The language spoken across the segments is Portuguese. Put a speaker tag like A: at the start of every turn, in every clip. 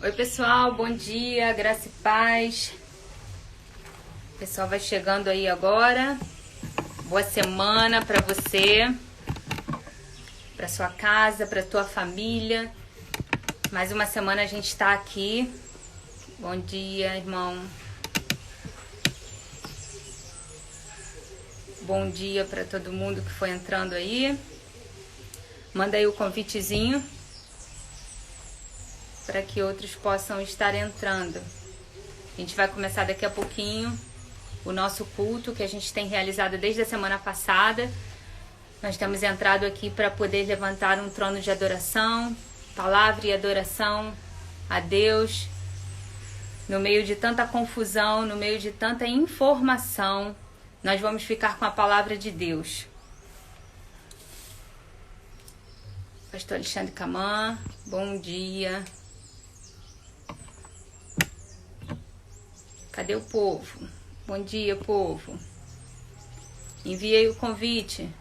A: Oi, pessoal, bom dia, graça e paz. O pessoal vai chegando aí agora. Boa semana para você, para sua casa, para tua família. Mais uma semana a gente está aqui. Bom dia, irmão. Bom dia para todo mundo que foi entrando aí. Manda aí o convitezinho para que outros possam estar entrando. A gente vai começar daqui a pouquinho o nosso culto que a gente tem realizado desde a semana passada. Nós temos entrado aqui para poder levantar um trono de adoração, palavra e adoração a Deus. No meio de tanta confusão, no meio de tanta informação, nós vamos ficar com a palavra de Deus. Pastor Alexandre Camã, bom dia. Cadê o povo? Bom dia, povo. Enviei o convite.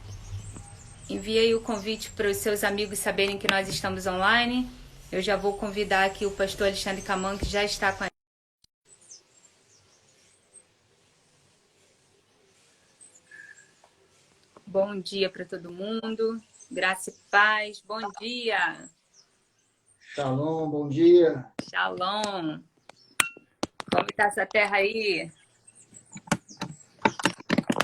A: Enviei o convite para os seus amigos saberem que nós estamos online. Eu já vou convidar aqui o pastor Alexandre Camã, que já está com a gente. Bom dia para todo mundo. Graça e paz. Bom dia.
B: Shalom, bom dia.
A: Shalom. Como está essa terra aí?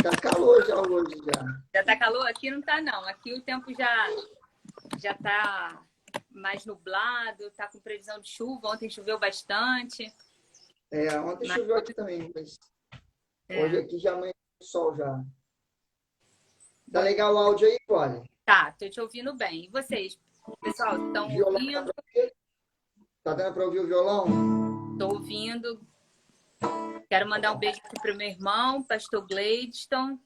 B: Tá calor já hoje já.
A: Já está calor? Aqui não está não. Aqui o tempo já está mais nublado, está com previsão de chuva. Ontem choveu bastante.
B: Ontem choveu aqui também, mas hoje aqui já amanhã o sol já. Tá legal o áudio aí, Polly?
A: Tá, tô te ouvindo bem. E vocês, pessoal, estão
B: Violão
A: ouvindo?
B: tá dando para ouvir o violão?
A: Tô ouvindo. Quero mandar um beijo aqui pro meu irmão, pastor Gladstone,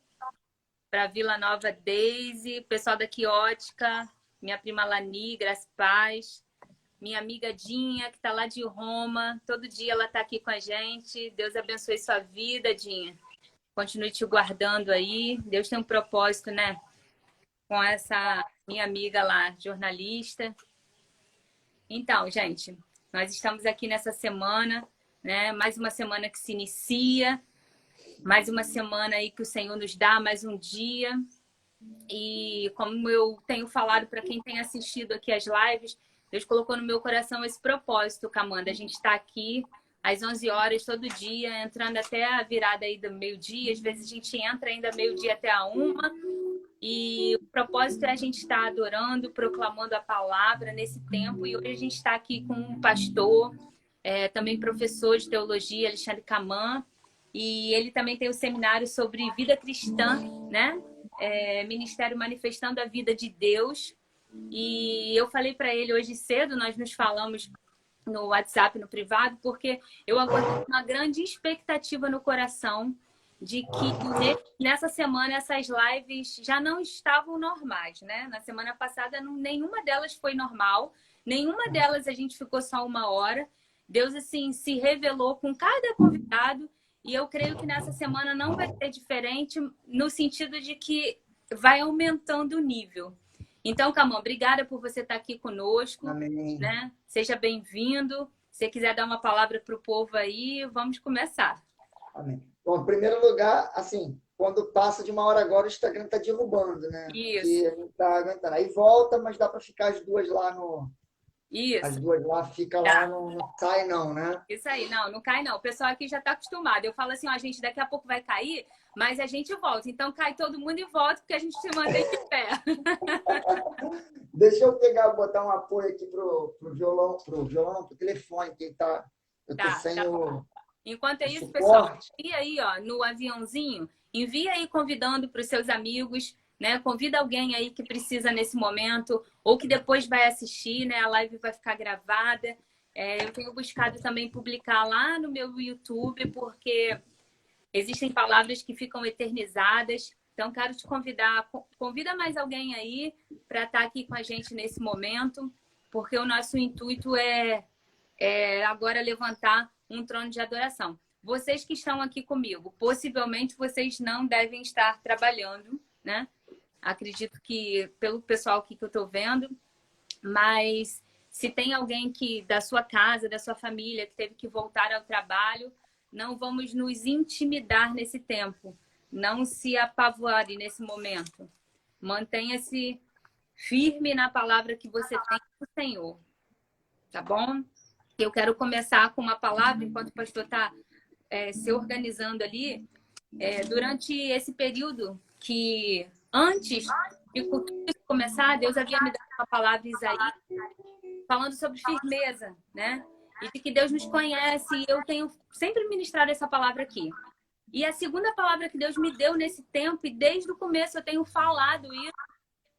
A: para Vila Nova Daisy, pessoal da Quiótica, minha prima Lani, Graça e Paz, minha amiga Dinha, que tá lá de Roma. Todo dia ela tá aqui com a gente. Deus abençoe sua vida, Dinha. Continue te guardando aí. Deus tem um propósito, né? Com essa minha amiga lá, jornalista. Então, gente, nós estamos aqui nessa semana, né? Mais uma semana que se inicia, mais uma semana aí que o Senhor nos dá, mais um dia. E como eu tenho falado para quem tem assistido aqui as lives, Deus colocou no meu coração esse propósito, Camanda. A gente está aqui às 11 horas todo dia, entrando até a virada aí do meio-dia. Às vezes a gente entra ainda meio-dia até a 1h. E o propósito é a gente estar adorando, proclamando a palavra nesse tempo. E hoje a gente está aqui com um pastor, também professor de teologia, Alexandre Camã. E ele também tem o seminário sobre vida cristã, né? Ministério Manifestando a Vida de Deus. E eu falei para ele hoje cedo, nós nos falamos no WhatsApp, no privado, porque eu agora tenho uma grande expectativa no coração de que nessa semana essas lives já não estavam normais, né? Na semana passada nenhuma delas foi normal, nenhuma delas a gente ficou só 1 hora. Deus, assim, se revelou com cada convidado e eu creio que nessa semana não vai ser diferente no sentido de que vai aumentando o nível. Então, Camão, obrigada por você estar aqui conosco.
B: Amém.
A: Né? Seja bem-vindo. Se você quiser dar uma palavra para o povo aí, vamos começar.
B: Amém. Bom, em primeiro lugar, assim, quando passa de 1 hora agora, o Instagram está derrubando, né?
A: Isso.
B: Que a gente tá aguentando. Aí volta, mas dá para ficar as duas lá no...
A: Isso.
B: As duas lá, fica lá, não sai não, né?
A: Isso aí, não cai não. O pessoal aqui já está acostumado. Eu falo assim, ó, gente, daqui a pouco vai cair, mas a gente volta. Então cai todo mundo e volta, porque a gente se mantém de pé.
B: Deixa eu botar um apoio aqui pro telefone, que eu tô sem o...
A: Enquanto é isso,
B: suporte.
A: pessoal, envia aí, ó, no aviãozinho, envia aí convidando para os seus amigos, né? Convida alguém aí que precisa nesse momento, ou que depois vai assistir, né? A live vai ficar gravada. Eu tenho buscado também publicar lá no meu YouTube, porque existem palavras que ficam eternizadas. Então, quero te convidar, convida mais alguém aí para estar aqui com a gente nesse momento, porque o nosso intuito é agora levantar um trono de adoração. Vocês que estão aqui comigo, possivelmente vocês não devem estar trabalhando, né? Acredito que pelo pessoal aqui que eu estou vendo, mas Se tem alguém que da sua casa, da sua família, que teve que voltar ao trabalho, não vamos nos intimidar nesse tempo. Não se apavore nesse momento. Mantenha-se firme na palavra que você tem do Senhor. Tá bom? Eu quero começar com uma palavra, enquanto o pastor está se organizando ali. Durante esse período que, antes de começar, Deus havia me dado uma palavra em Isaías, falando sobre firmeza, né? E de que Deus nos conhece. E eu tenho sempre ministrado essa palavra aqui. E a segunda palavra que Deus me deu nesse tempo, e desde o começo eu tenho falado isso,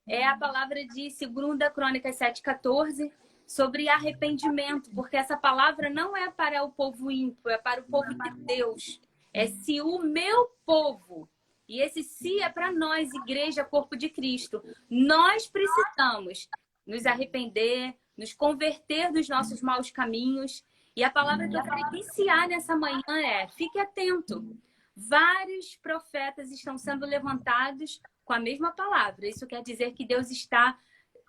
A: é a palavra de 2 Crônicas 7,14, sobre arrependimento, porque essa palavra não é para o povo ímpio, é para o povo de Deus. É se o meu povo, e esse se é para nós, igreja, corpo de Cristo, nós precisamos nos arrepender, nos converter dos nossos maus caminhos. E a palavra que eu quero iniciar nessa manhã é: fique atento. Vários profetas estão sendo levantados com a mesma palavra. Isso quer dizer que Deus está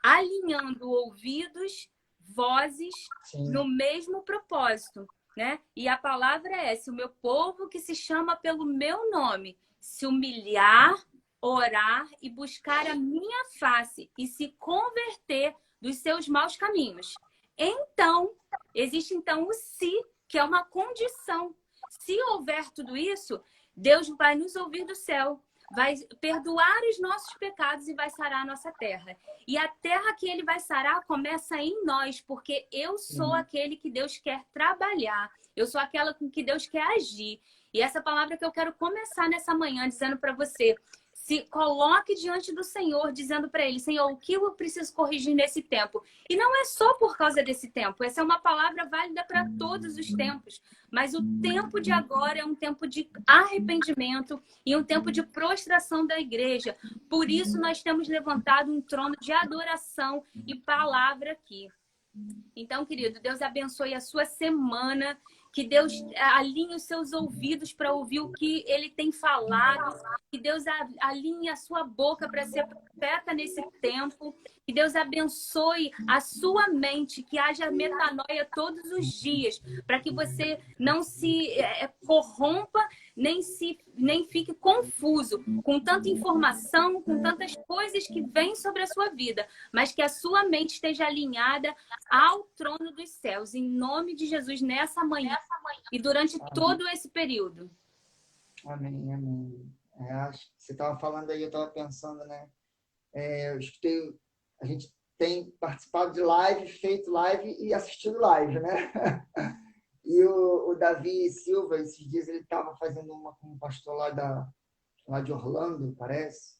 A: alinhando ouvidos, vozes,
B: Sim.
A: no mesmo propósito, né? E a palavra é: se o meu povo, que se chama pelo meu nome, se humilhar, orar e buscar a minha face e se converter dos seus maus caminhos. Então, existe então o se, que é uma condição. Se houver tudo isso, Deus vai nos ouvir do céu, vai perdoar os nossos pecados e vai sarar a nossa terra. E a terra que ele vai sarar começa em nós, porque eu sou aquele que Deus quer trabalhar. Eu sou aquela com que Deus quer agir. E essa palavra que eu quero começar nessa manhã dizendo para você: se coloque diante do Senhor, dizendo para ele: Senhor, o que eu preciso corrigir nesse tempo? E não é só por causa desse tempo. Essa é uma palavra válida para todos os tempos. Mas o tempo de agora é um tempo de arrependimento e um tempo de prostração da igreja. Por isso nós temos levantado um trono de adoração e palavra aqui. Então, querido, Deus abençoe a sua semana, que Deus alinhe os seus ouvidos para ouvir o que ele tem falado, que Deus alinhe a sua boca para ser profeta nesse tempo, que Deus abençoe a sua mente, que haja metanoia todos os dias, para que você não se corrompa, nem fique confuso com tanta informação, com tantas coisas que vêm sobre a sua vida, mas que a sua mente esteja alinhada ao trono dos céus, em nome de Jesus, nessa manhã e durante todo esse período.
B: Amém, amém. Acho que você estava falando aí, eu estava pensando, né? Eu escutei, a gente tem participado de live, feito live e assistido live, né? E o Davi Silva, esses dias, ele estava fazendo uma com um pastor lá de Orlando, parece.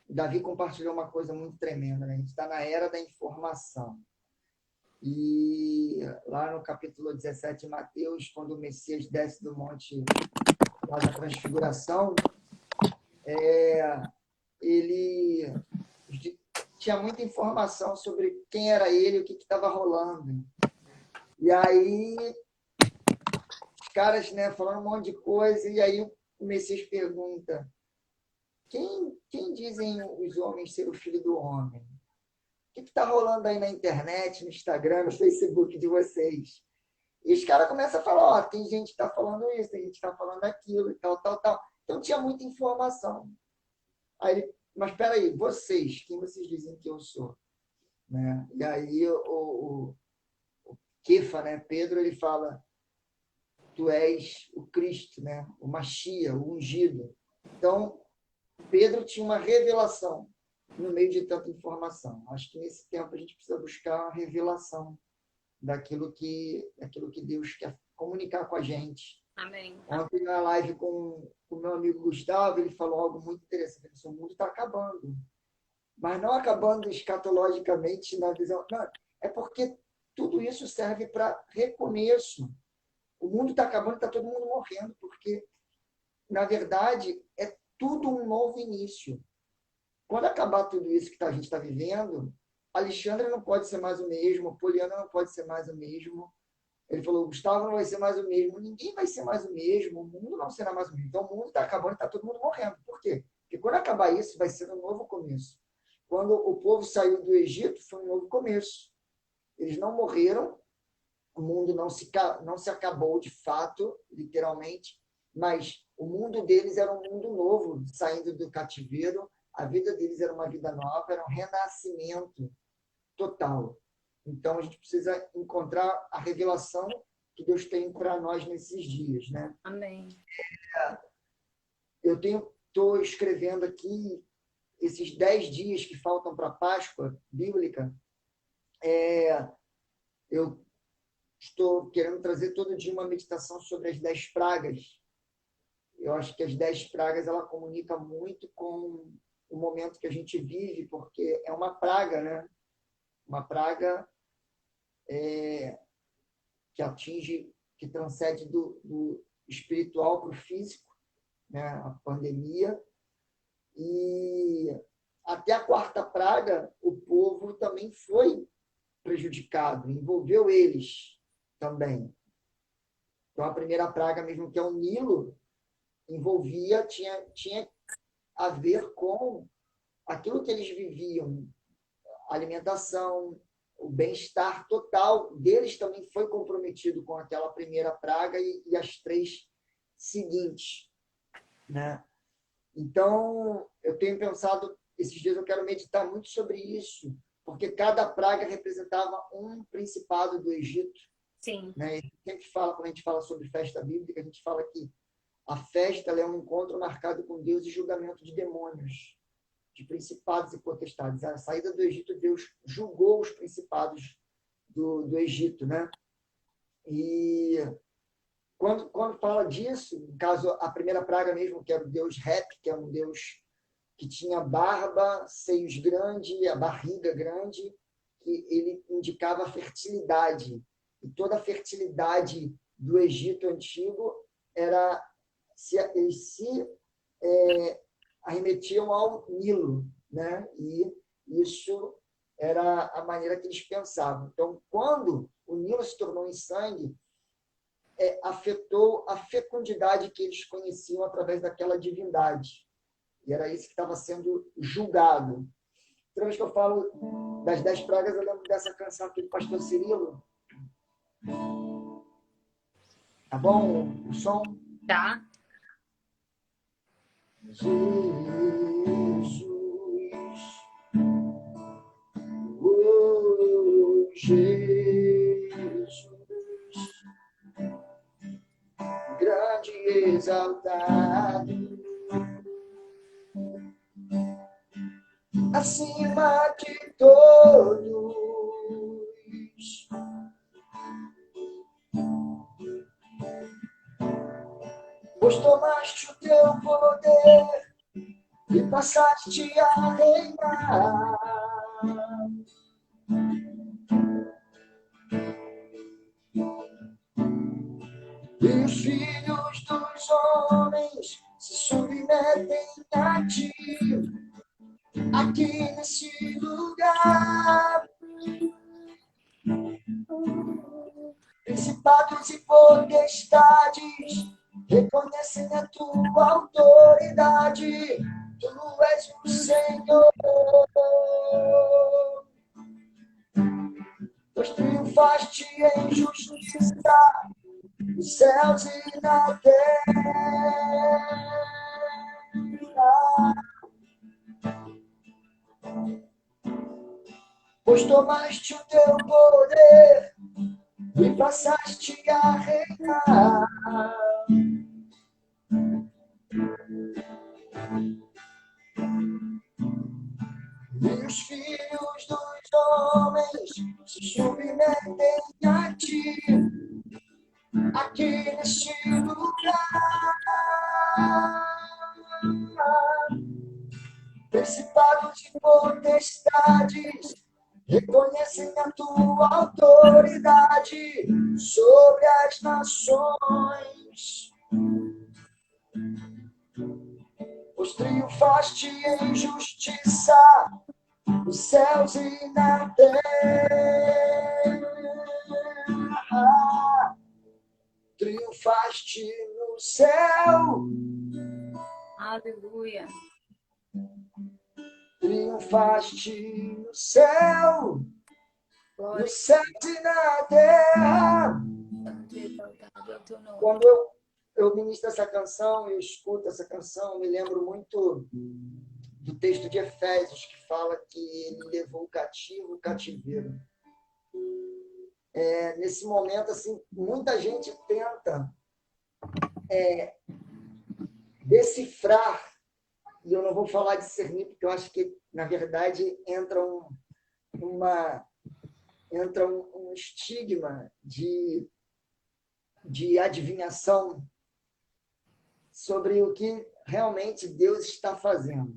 B: O Davi compartilhou uma coisa muito tremenda, né? A gente está na era da informação. E lá no capítulo 17 de Mateus, quando o Messias desce do monte lá da transfiguração, ele tinha muita informação sobre quem era ele, o que estava rolando. E aí os caras, né, falando um monte de coisa, e aí o Messias pergunta: quem dizem os homens ser o filho do homem? O que está rolando aí na internet, no Instagram, no Facebook de vocês? E os caras começam a falar: tem gente que está falando isso, tem gente que está falando aquilo, e tal, tal, tal. Então tinha muita informação. Aí ele: mas espera aí, vocês, quem vocês dizem que eu sou? Né? E aí o Kefa, né, Pedro, ele fala: tu és o Cristo, né? O Machia, o ungido. Então, Pedro tinha uma revelação no meio de tanta informação. Acho que nesse tempo a gente precisa buscar uma revelação daquilo que Deus quer comunicar com a gente.
A: Amém.
B: Ontem, na live com o meu amigo Gustavo, ele falou algo muito interessante. Ele disse: o mundo está acabando. Mas não acabando escatologicamente na visão. Não, é porque tudo isso serve para recomeço. O mundo está acabando, está todo mundo morrendo, porque, na verdade, é tudo um novo início. Quando acabar tudo isso que a gente está vivendo, Alexandre não pode ser mais o mesmo, Poliana não pode ser mais o mesmo. Ele falou: Gustavo não vai ser mais o mesmo, ninguém vai ser mais o mesmo, o mundo não será mais o mesmo. Então, o mundo está acabando, está todo mundo morrendo. Por quê? Porque quando acabar isso, vai ser um novo começo. Quando o povo saiu do Egito, foi um novo começo. Eles não morreram, o mundo não se acabou de fato, literalmente, mas o mundo deles era um mundo novo, saindo do cativeiro, a vida deles era uma vida nova, era um renascimento total. Então, a gente precisa encontrar a revelação que Deus tem para nós nesses dias, né?
A: Amém.
B: Eu estou escrevendo aqui esses 10 dias que faltam para a Páscoa bíblica. Eu estou querendo trazer todo dia uma meditação sobre as 10 pragas. Eu acho que as 10 pragas ela comunica muito com o momento que a gente vive, porque é uma praga, né? Uma praga que atinge, que transcende do espiritual para o físico, né? A pandemia. E até a quarta praga, o povo também foi prejudicado, envolveu eles também. Então, a primeira praga mesmo, que é o Nilo, envolvia, tinha a ver com aquilo que eles viviam, a alimentação, o bem-estar total deles também foi comprometido com aquela primeira praga e as 3 seguintes, né? Então, eu tenho pensado, esses dias eu quero meditar muito sobre isso, porque cada praga representava um principado do Egito.
A: Sim.
B: Né? E sempre fala, quando a gente fala sobre festa bíblica, a gente fala que a festa é um encontro marcado com Deus e julgamento de demônios, de principados e potestades. A saída do Egito, Deus julgou os principados do Egito, né? E quando fala disso, no caso, a primeira praga mesmo, que era o deus Rep, que é um deus que tinha barba, seios grandes, a barriga grande, que ele indicava a fertilidade. E toda a fertilidade do Egito antigo eles se arremetiam ao Nilo, né? E isso era a maneira que eles pensavam. Então, quando o Nilo se tornou em sangue, afetou a fecundidade que eles conheciam através daquela divindade. E era isso que estava sendo julgado. Toda vez que eu falo das 10 pragas, eu lembro dessa canção aqui do pastor Cirilo. Tá bom o som?
A: Tá.
B: Jesus, oh Jesus, grande e exaltado, acima de todos, pois tomaste o teu poder e passaste a reinar. E os filhos dos homens se submetem a ti, aqui nesse lugar. Principados e potestades reconhecem a tua autoridade. Tu és o Senhor. Pois triunfaste em justiça nos céus e na terra. Pois tomaste o teu poder e passaste a reinar. E os filhos dos homens se submetem a ti, aqui neste lugar. Principados e potestades reconhecem a tua autoridade sobre as nações. Pois triunfaste em justiça nos céus e na terra. Triunfaste no céu.
A: Aleluia.
B: Triunfaste no céu no céu e na terra. Quando eu ministro essa canção, eu escuto essa canção, eu me lembro muito do texto de Efésios, que fala que ele levou cativo o cativeiro. Nesse momento, assim, muita gente tenta decifrar, e eu não vou falar de discernir, porque eu acho que, na verdade, entra um estigma de adivinhação sobre o que realmente Deus está fazendo,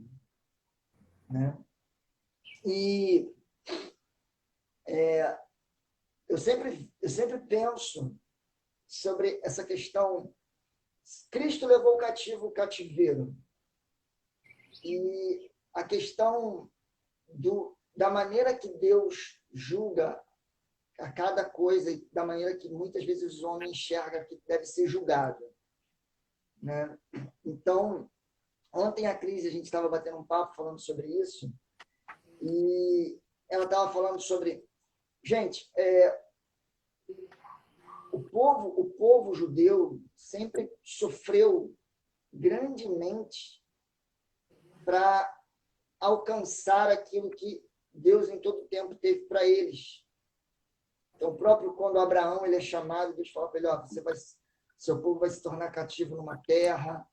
B: né? E eu sempre penso sobre essa questão. Cristo levou cativo o cativeiro. E a questão da maneira que Deus julga a cada coisa e da maneira que muitas vezes o homem enxerga que deve ser julgado, né? Então, ontem a Cris, a gente estava batendo um papo falando sobre isso, e ela estava falando sobre... Gente, o povo judeu sempre sofreu grandemente para alcançar aquilo que Deus em todo tempo teve para eles. Então, próprio quando Abraão ele é chamado, Deus fala para ele, seu povo vai se tornar cativo numa terra,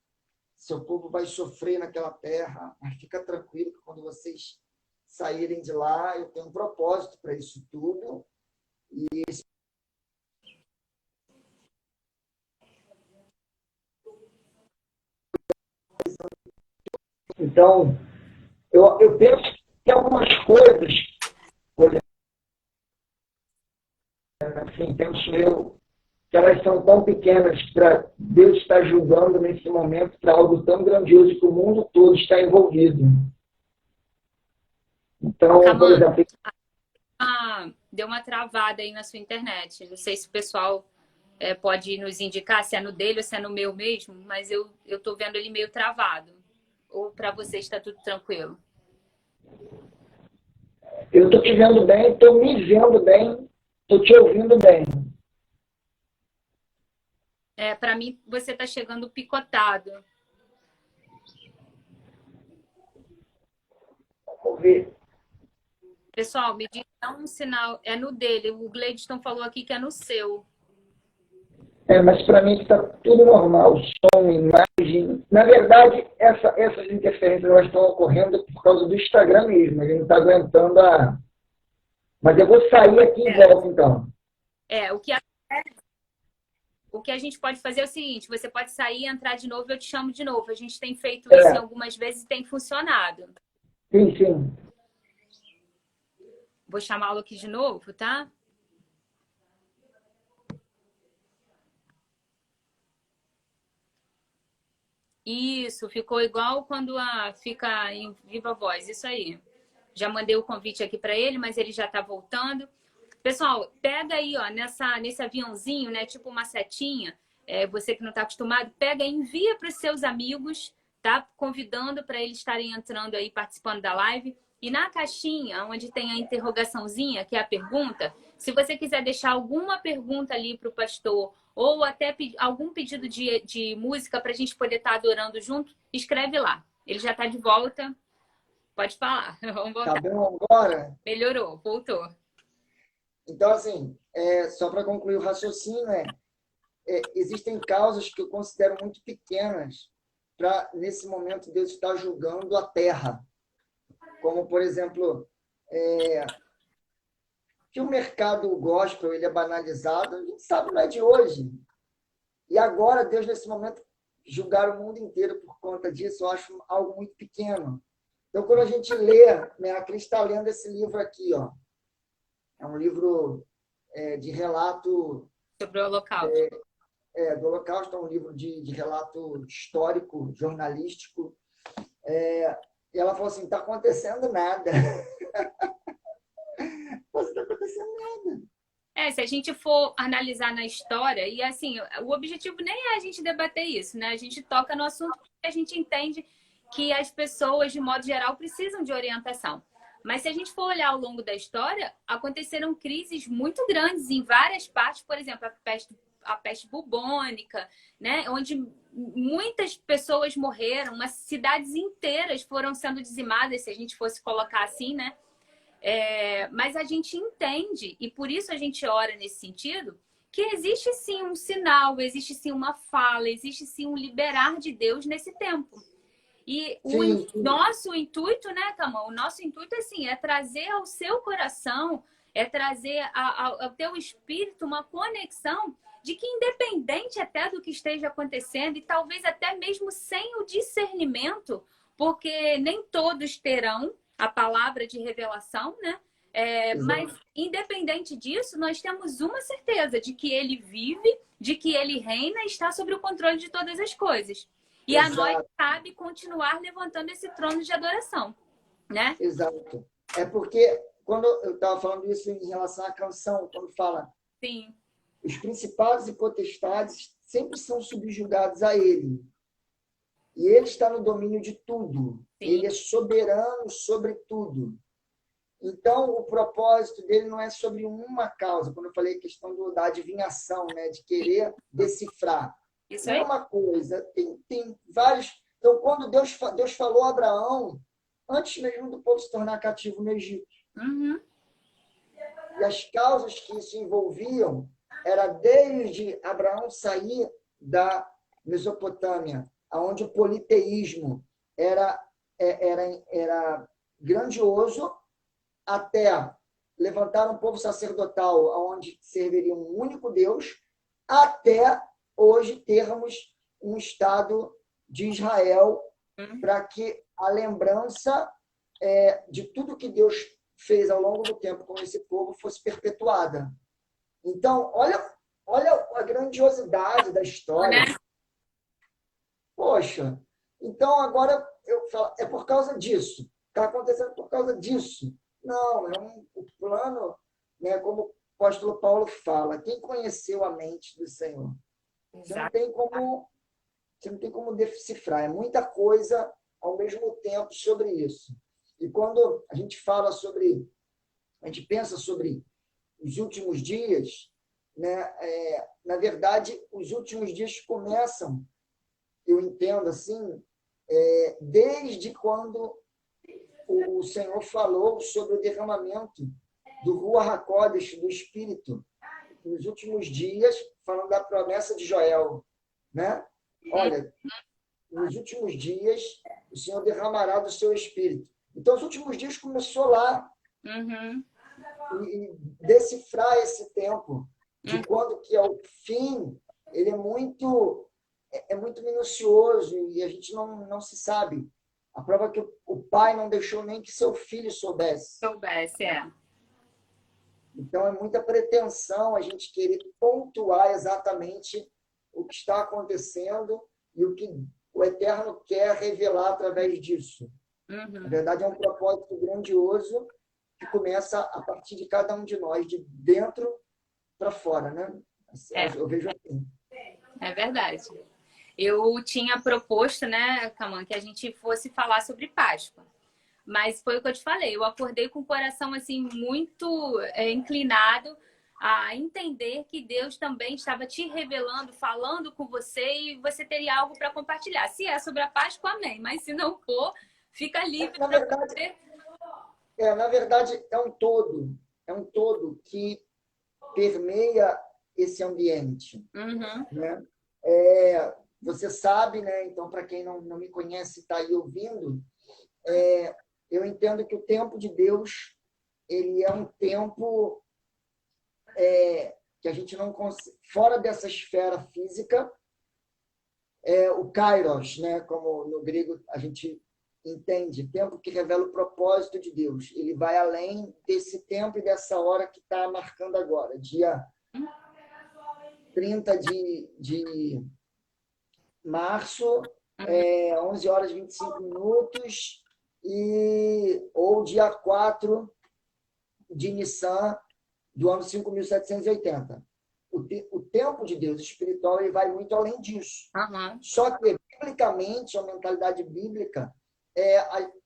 B: seu povo vai sofrer naquela terra, mas fica tranquilo que quando vocês saírem de lá, eu tenho um propósito para isso tudo. Então, eu penso que algumas coisas, por exemplo, assim, penso eu, que elas são tão pequenas para Deus estar julgando nesse momento para algo tão grandioso que o mundo todo está envolvido. Então, por exemplo...
A: deu uma travada aí na sua internet. Não sei se o pessoal pode nos indicar se é no dele ou se é no meu mesmo, mas eu estou vendo ele meio travado. Ou para você está tudo tranquilo?
B: Eu estou te vendo bem, estou me vendo bem, estou te ouvindo bem.
A: Para mim, você está chegando picotado.
B: Vamos ver.
A: Pessoal, me diz um sinal. É no dele. O Gleidson falou aqui que é no seu.
B: Mas para mim está tudo normal. Som, imagem. Na verdade, essas interferências elas estão ocorrendo por causa do Instagram mesmo. Ele não está aguentando a... Mas eu vou sair aqui e volto, então.
A: O que a gente pode fazer é o seguinte, você pode sair, entrar de novo e eu te chamo de novo. A gente tem feito isso algumas vezes e tem funcionado.
B: Sim, sim.
A: Vou chamá-lo aqui de novo, tá? Isso, ficou igual quando fica em viva voz, isso aí. Já mandei o convite aqui para ele, mas ele já tá voltando. Pessoal, pega aí, ó, nesse aviãozinho, né, tipo uma setinha, você que não está acostumado, pega e envia para os seus amigos, tá? Convidando para eles estarem entrando aí, participando da live. E na caixinha, onde tem a interrogaçãozinha, que é a pergunta, se você quiser deixar alguma pergunta ali para o pastor, ou até algum pedido de música para a gente poder estar adorando junto, escreve lá. Ele já está de volta. Pode falar. Vamos voltar.
B: Tá bom agora?
A: Melhorou, voltou.
B: Então, assim, só para concluir o raciocínio, existem causas que eu considero muito pequenas para, nesse momento, Deus estar julgando a terra. Como, por exemplo, que o mercado gospel ele é banalizado, a gente sabe, não é de hoje. E agora, Deus, nesse momento, julgar o mundo inteiro por conta disso, eu acho algo muito pequeno. Então, quando a gente lê, né, a Cris está lendo esse livro aqui, ó. É um livro de relato...
A: Sobre o Holocausto.
B: Do Holocausto, é um livro de relato histórico, jornalístico. E ela falou assim, está acontecendo nada. Não está acontecendo nada.
A: Se a gente for analisar na história, e assim, o objetivo nem é a gente debater isso, né? A gente toca no assunto porque a gente entende que as pessoas, de modo geral, precisam de orientação. Mas se a gente for olhar ao longo da história, aconteceram crises muito grandes em várias partes, por exemplo, a peste bubônica, né? Onde muitas pessoas morreram, mas cidades inteiras foram sendo dizimadas, se a gente fosse colocar assim, né? Mas a gente entende, e por isso a gente ora nesse sentido, que existe sim um sinal, existe sim uma fala, existe sim um liberar de Deus nesse tempo. E o
B: Sim, sim.
A: nosso intuito, né, Camão? O nosso intuito, assim, é trazer ao seu coração, é trazer ao teu espírito uma conexão de que, independente até do que esteja acontecendo, e talvez até mesmo sem o discernimento, porque nem todos terão a palavra de revelação, né? Mas,
B: Exato.
A: independente disso, nós temos uma certeza de que ele vive, de que ele reina e está sob o controle de todas as coisas. E a nós
B: Exato.
A: cabe continuar levantando esse trono de adoração, né?
B: Exato. É porque, quando eu estava falando isso em relação à canção, quando fala
A: Sim,
B: os principados e potestades sempre são subjugados a ele. E ele está no domínio de tudo.
A: sim.
B: Ele é soberano sobre tudo. Então, o propósito dele não é sobre uma causa, quando eu falei a questão da adivinhação, né, de querer decifrar.
A: Isso
B: Não é
A: aí?
B: uma coisa, tem vários. Então, quando Deus falou a Abraão, antes mesmo do povo se tornar cativo no Egito,
A: Uhum.
B: e as causas que isso envolviam era desde Abraão sair da Mesopotâmia, onde o politeísmo era grandioso, até levantar um povo sacerdotal onde serviria um único Deus, até hoje termos um Estado de Israel,
A: Uhum.
B: para que a lembrança de tudo que Deus fez ao longo do tempo com esse povo fosse perpetuada. Então, olha a grandiosidade da
A: Né?
B: história. Poxa, então agora eu falo, é por causa disso. Está acontecendo por causa disso. Não, o plano, né, como o apóstolo Paulo fala, quem conheceu a mente do Senhor? Você não
A: Exato.
B: tem como, você não tem como decifrar. É muita coisa ao mesmo tempo sobre isso. E quando a gente fala sobre, a gente pensa sobre os últimos dias, né, na verdade, os últimos dias começam, eu entendo assim, desde quando o Senhor falou sobre o derramamento do Ruach HaKodesh, do Espírito, nos últimos dias, falando da promessa de Joel, né? Olha, nos últimos dias o Senhor derramará do seu Espírito. Então, os últimos dias começou lá,
A: Uhum.
B: e decifrar esse tempo de
A: Uhum.
B: quando que é o fim, ele é muito minucioso e a gente não se sabe. A prova é que o pai não deixou nem que seu filho soubesse.
A: Soubesse, é.
B: Então, é muita pretensão a gente querer pontuar exatamente o que está acontecendo e o que o Eterno quer revelar através disso. Na
A: Uhum.
B: verdade, é um propósito grandioso que começa a partir de cada um de nós, de dentro para fora, né?
A: É,
B: Eu vejo assim.
A: é verdade. Eu tinha proposto, né, Camã, que a gente fosse falar sobre Páscoa. Mas foi o que eu te falei, eu acordei com o coração assim muito inclinado a entender que Deus também estava te revelando, falando com você e você teria algo para compartilhar. Se é sobre a Páscoa, amém. Mas se não for, fica livre
B: Na
A: para
B: verdade,
A: você.
B: é um todo que permeia esse ambiente,
A: Uhum.
B: né? Você sabe, né? Então, para quem não me conhece, está aí ouvindo, eu entendo que o tempo de Deus ele é um tempo que a gente não consegue, fora dessa esfera física, o kairos, né? Como no grego a gente entende, tempo que revela o propósito de Deus. Ele vai além desse tempo e dessa hora que está marcando agora, dia 30 de março, 11 horas e 25 minutos, ou dia 4 de Nissan, do ano 5.780. O tempo de Deus espiritual ele vai muito além disso.
A: Uhum.
B: Só que, biblicamente, a mentalidade bíblica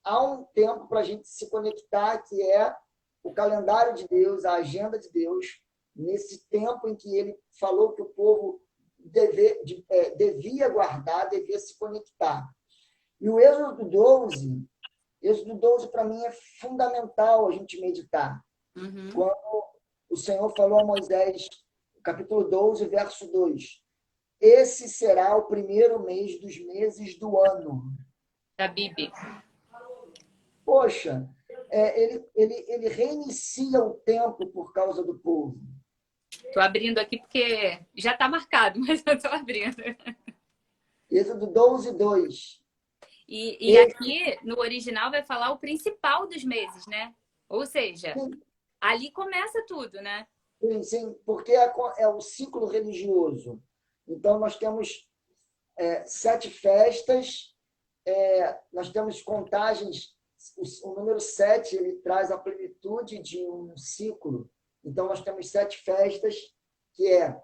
B: há um tempo para a gente se conectar, que é o calendário de Deus, a agenda de Deus, nesse tempo em que ele falou que o povo devia guardar, devia se conectar. E o Êxodo 12 para mim é fundamental a gente meditar.
A: Uhum.
B: Quando o Senhor falou a Moisés, capítulo 12, verso 2, esse será o primeiro mês dos meses do ano.
A: Da Bíblia.
B: Poxa, ele reinicia o tempo por causa do povo.
A: Estou abrindo aqui porque já está marcado, mas eu estou abrindo.
B: Êxodo 12, 2.
A: E aqui, no original, vai falar o principal dos meses, né? Ou seja,
B: Sim,
A: ali começa tudo, né?
B: sim, porque é o ciclo religioso. Então, nós temos 7 festas, nós temos contagens. O número 7 ele traz a plenitude de um ciclo. Então, nós temos 7 festas, que é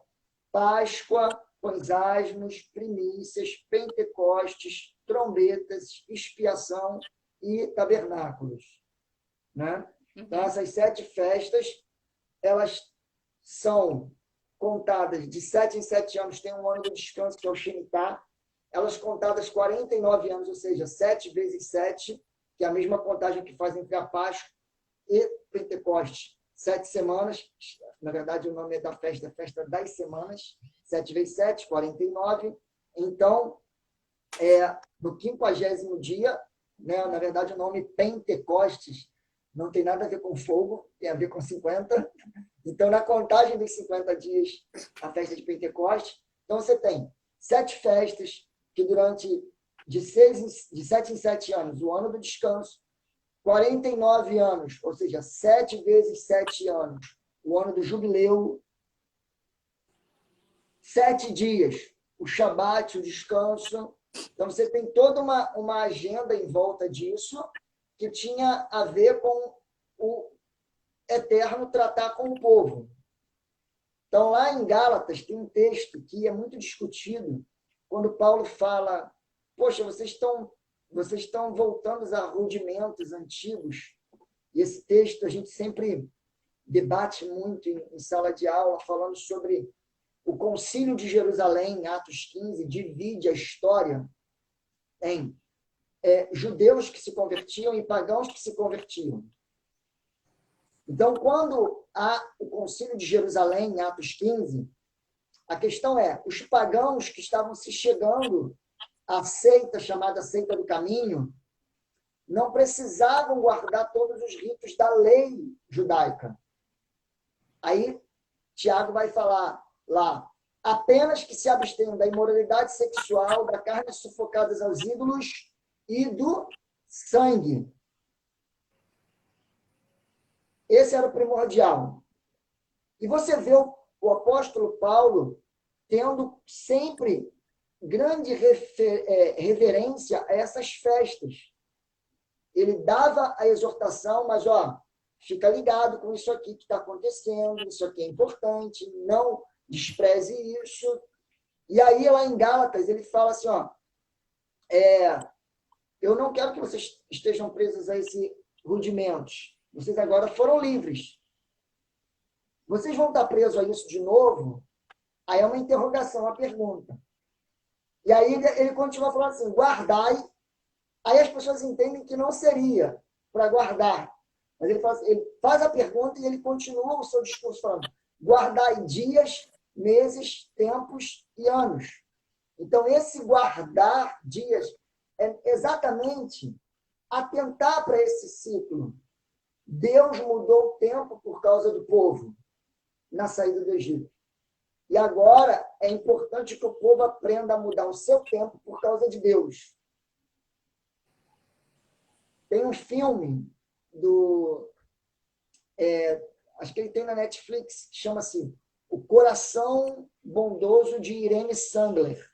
B: Páscoa, pães asmos, primícias, Pentecostes, trombetas, expiação e tabernáculos. Né? Então, essas 7 festas, elas são contadas de 7 em 7 anos, tem um ano de descanso, que é o Shemitah, elas contadas 49 anos, ou seja, 7 vezes 7, que é a mesma contagem que faz entre a Páscoa e Pentecostes. 7 semanas, na verdade o nome é da festa, a festa das semanas, 7 vezes 7, 49. Então, no 50º dia, né, na verdade o nome Pentecostes não tem nada a ver com fogo, tem a ver com 50. Então, na contagem dos 50 dias, a festa de Pentecostes, então você tem 7 festas, que durante de 7 em 7 anos, o ano do descanso, 49 anos, ou seja, 7 vezes 7 anos, o ano do jubileu, 7 dias, o Shabat, o descanso. Então, você tem toda uma agenda em volta disso, que tinha a ver com o Eterno tratar com o povo. Então, lá em Gálatas, tem um texto que é muito discutido, quando Paulo fala, poxa, vocês estão voltando a rudimentos antigos. E esse texto a gente sempre debate muito em sala de aula, falando sobre o Concílio de Jerusalém, Atos 15, divide a história em judeus que se convertiam e pagãos que se convertiam. Então, quando há o Concílio de Jerusalém, em Atos 15, a questão é, os pagãos que estavam se chegando à seita, chamada Seita do Caminho, não precisavam guardar todos os ritos da lei judaica. Aí, Tiago vai falar lá, apenas que se abstenham da imoralidade sexual, da carne sufocadas aos ídolos e do sangue. Esse era o primordial. E você vê o apóstolo Paulo tendo sempre grande reverência a essas festas. Ele dava a exortação, mas, fica ligado com isso aqui que está acontecendo, isso aqui é importante, não despreze isso. E aí, lá em Gálatas, ele fala assim, eu não quero que vocês estejam presos a esses rudimentos. Vocês agora foram livres. Vocês vão estar presos a isso de novo? Aí é uma interrogação, uma pergunta. E aí ele continua falando assim, guardai. Aí as pessoas entendem que não seria para guardar. Mas ele faz a pergunta e ele continua o seu discurso falando, guardai dias, meses, tempos e anos. Então, esse guardar dias é exatamente atentar para esse ciclo. Deus mudou o tempo por causa do povo na saída do Egito. E agora é importante que o povo aprenda a mudar o seu tempo por causa de Deus. Tem um filme acho que ele tem na Netflix, que chama-se O Coração Bondoso de Irene Sandler.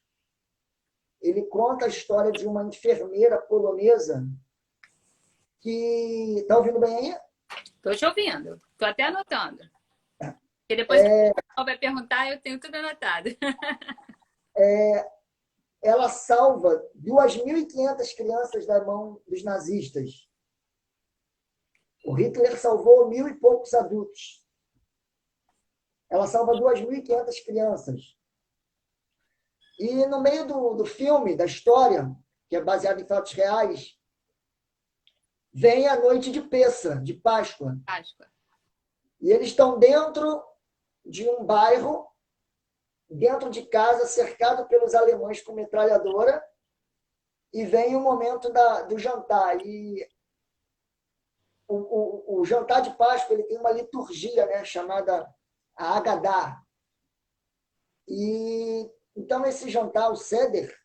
B: Ele conta a história de uma enfermeira polonesa que... Está ouvindo bem aí?
A: Estou te ouvindo. Estou até anotando. Porque depois o pessoal vai perguntar, eu tenho tudo anotado.
B: ela salva 2.500 crianças da mão dos nazistas. O Hitler salvou 1.000 e poucos adultos. Ela salva 2.500 crianças. E no meio do filme, da história, que é baseado em fatos reais, vem a noite de Pêssar, de Páscoa.
A: Páscoa.
B: E eles estão dentro de um bairro, dentro de casa, cercado pelos alemães com metralhadora, e vem o momento do jantar. E o jantar de Páscoa ele tem uma liturgia, né, chamada a Haggadah. E então, nesse jantar, o Seder,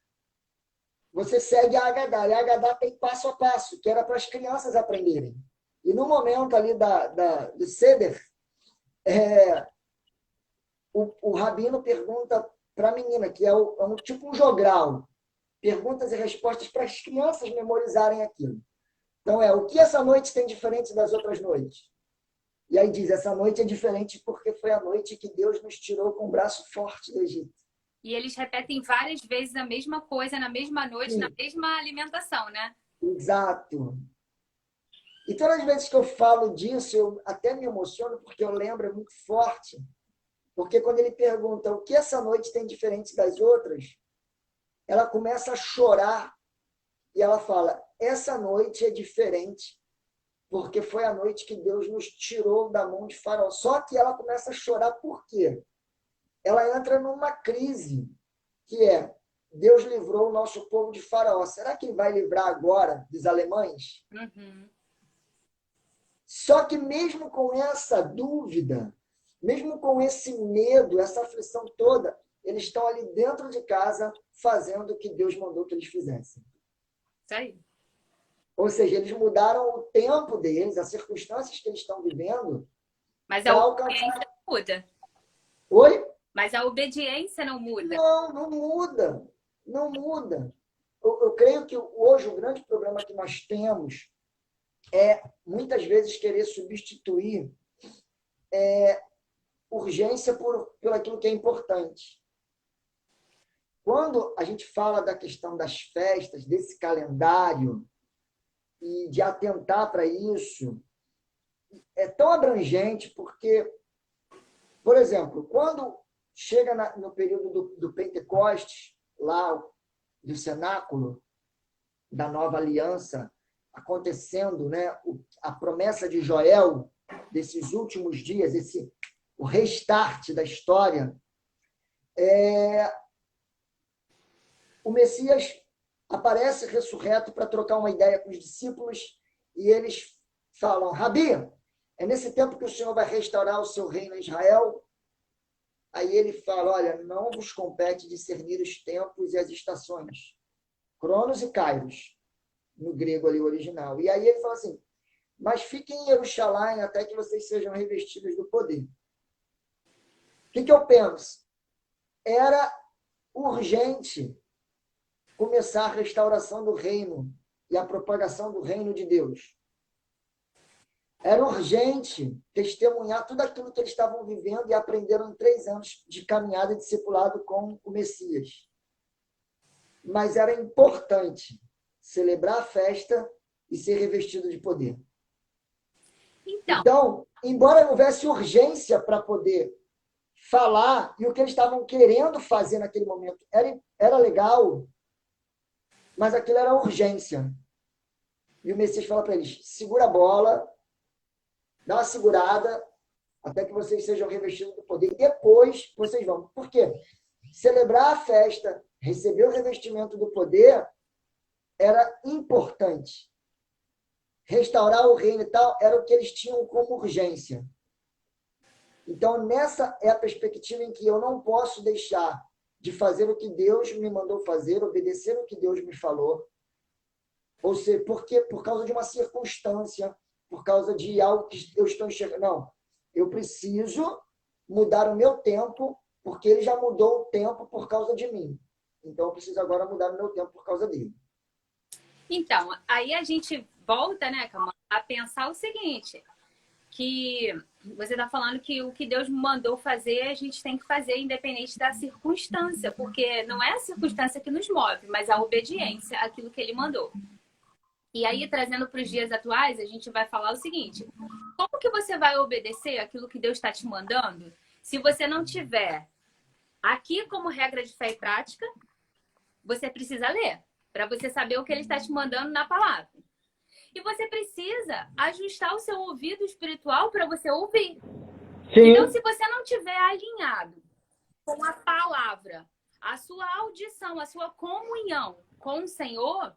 B: você segue a Haggadah. E a Haggadah tem passo a passo, que era para as crianças aprenderem. E no momento ali do Seder, o rabino pergunta para a menina, que é tipo um jogral, perguntas e respostas para as crianças memorizarem aquilo. Então, o que essa noite tem diferente das outras noites? E aí diz, essa noite é diferente porque foi a noite que Deus nos tirou com o braço forte do Egito.
A: E eles repetem várias vezes a mesma coisa, na mesma noite,
B: Sim.
A: na mesma alimentação, né?
B: Exato. E todas as vezes que eu falo disso, eu até me emociono, porque eu lembro, é muito forte. Porque quando ele pergunta o que essa noite tem diferente das outras, ela começa a chorar e ela fala, essa noite é diferente porque foi a noite que Deus nos tirou da mão de Faraó. Só que ela começa a chorar por quê? Ela entra numa crise, que é, Deus livrou o nosso povo de Faraó. Será que ele vai livrar agora dos alemães?
A: Uhum.
B: Só que mesmo com essa dúvida, mesmo com esse medo, essa aflição toda, eles estão ali dentro de casa fazendo o que Deus mandou que eles fizessem.
A: Isso aí.
B: Ou seja, eles mudaram o tempo deles, as circunstâncias que eles estão vivendo.
A: Mas a obediência não muda.
B: Oi?
A: Mas a obediência não muda.
B: Não muda. Não muda. Eu creio que hoje o grande problema que nós temos é, muitas vezes, querer substituir urgência por aquilo que é importante. Quando a gente fala da questão das festas, desse calendário, e de atentar para isso, é tão abrangente porque, por exemplo, quando chega no período do Pentecostes, lá do cenáculo, da nova aliança, acontecendo, né, a promessa de Joel, desses últimos dias, o restart da história, o Messias aparece ressurreto para trocar uma ideia com os discípulos e eles falam, Rabi, é nesse tempo que o Senhor vai restaurar o seu reino em Israel? Aí ele fala, olha, não vos compete discernir os tempos e as estações. Cronos e Kairos, no grego ali original. E aí ele fala assim, mas fiquem em Jerusalém até que vocês sejam revestidos do poder. O que eu penso? Era urgente começar a restauração do reino e a propagação do reino de Deus. Era urgente testemunhar tudo aquilo que eles estavam vivendo e aprenderam em 3 anos de caminhada e discipulado com o Messias. Mas era importante celebrar a festa e ser revestido de poder. Então, embora não houvesse urgência para poder falar, e o que eles estavam querendo fazer naquele momento era legal, mas aquilo era urgência. E o Messias fala para eles, segura a bola, dá uma segurada, até que vocês sejam revestidos do poder. E depois vocês vão. Por quê? Celebrar a festa, receber o revestimento do poder, era importante. Restaurar o reino e tal, era o que eles tinham como urgência. Então, nessa é a perspectiva em que eu não posso deixar de fazer o que Deus me mandou fazer, obedecer o que Deus me falou. Ou seja, por causa de uma circunstância, por causa de algo que eu estou enxergando. Não, eu preciso mudar o meu tempo, porque ele já mudou o tempo por causa de mim. Então, eu preciso agora mudar o meu tempo por causa dele.
A: Então, aí a gente volta, né, Camila, a pensar o seguinte. que você está falando que o que Deus mandou fazer, a gente tem que fazer independente da circunstância, porque não é a circunstância que nos move, mas a obediência àquilo que ele mandou. E aí, trazendo para os dias atuais, a gente vai falar o seguinte: como que você vai obedecer aquilo que Deus está te mandando se você não tiver aqui como regra de fé e prática? Você precisa ler para você saber o que ele está te mandando na palavra. E você precisa ajustar o seu ouvido espiritual para você ouvir. Sim. Então, se você não tiver alinhado com a palavra, a sua audição, a sua comunhão com o Senhor,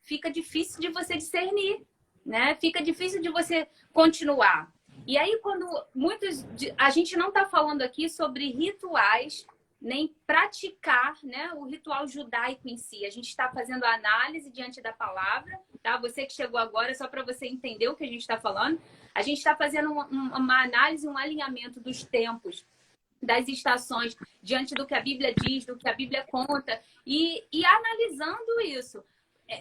A: fica difícil de você discernir, né? Fica difícil de você continuar. E aí, quando muitos... A gente não está falando aqui sobre rituais, nem praticar, né, o ritual judaico em si. A gente está fazendo a análise diante da palavra, tá? Você que chegou agora, só para você entender o que a gente está falando, a gente está fazendo uma análise, um alinhamento dos tempos, das estações, diante do que a Bíblia diz, do que a Bíblia conta, e analisando isso.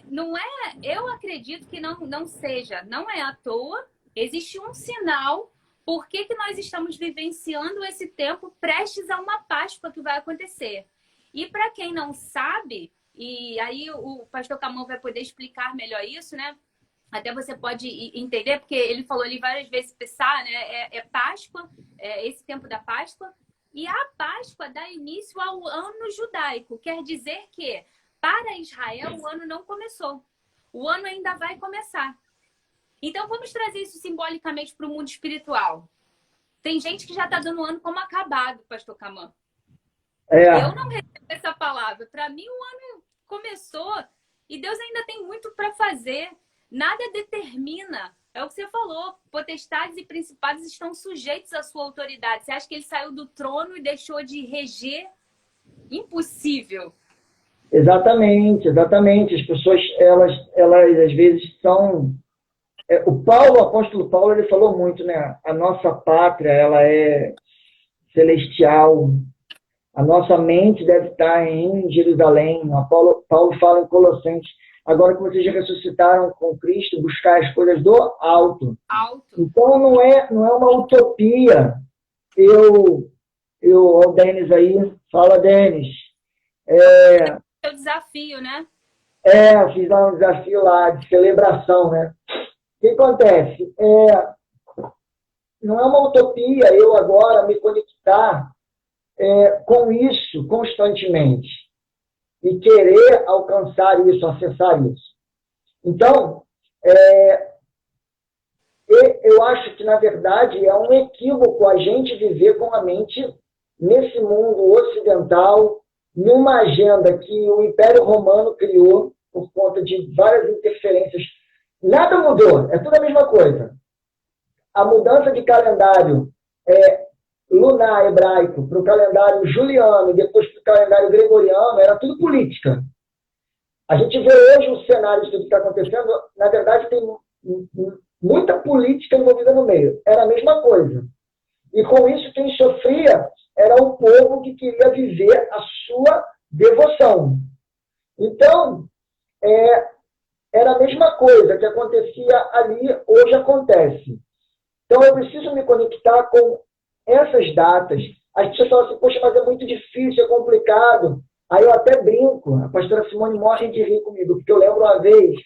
A: Não é, eu acredito que não seja, não é à toa, existe um sinal. Por que nós estamos vivenciando esse tempo prestes a uma Páscoa que vai acontecer? E para quem não sabe, e aí o pastor Camão vai poder explicar melhor isso, né? Até você pode entender, porque ele falou ali várias vezes, pensar, né? É Páscoa, esse tempo da Páscoa. E a Páscoa dá início ao ano judaico. Quer dizer que, para Israel, o ano não começou. O ano ainda vai começar. Então, vamos trazer isso simbolicamente para o mundo espiritual. Tem gente que já está dando o ano como acabado, pastor Camã. Eu não recebo essa palavra. Para mim, o ano começou e Deus ainda tem muito para fazer. Nada determina. É o que você falou. Potestades e principados estão sujeitos à sua autoridade. Você acha que ele saiu do trono e deixou de reger? Impossível.
B: Exatamente, exatamente. As pessoas, elas às vezes são... O apóstolo Paulo, ele falou muito, né? A nossa pátria, ela é celestial. A nossa mente deve estar em Jerusalém. Paulo fala em Colossenses: agora que vocês já ressuscitaram com Cristo, buscar as coisas do alto. Então, não é uma utopia. O Denis aí, fala, Denis.
A: É o desafio, né?
B: Fiz um desafio lá de celebração, né? O que acontece? Não é uma utopia eu agora me conectar com isso constantemente e querer alcançar isso, acessar isso. Então, eu acho que, na verdade, é um equívoco a gente viver com a mente nesse mundo ocidental, numa agenda que o Império Romano criou por conta de várias interferências. Nada mudou, é tudo a mesma coisa. A mudança de calendário lunar hebraico para o calendário juliano e depois para o calendário gregoriano era tudo política. A gente vê hoje o cenário de tudo que está acontecendo, na verdade tem muita política envolvida no meio. Era a mesma coisa. E com isso quem sofria era o povo que queria viver a sua devoção. Então, era a mesma coisa que acontecia ali, hoje acontece. Então, eu preciso me conectar com essas datas. As pessoas falam assim: poxa, mas é muito difícil, é complicado. Aí eu até brinco. A pastora Simone morre de rir comigo, porque eu lembro uma vez,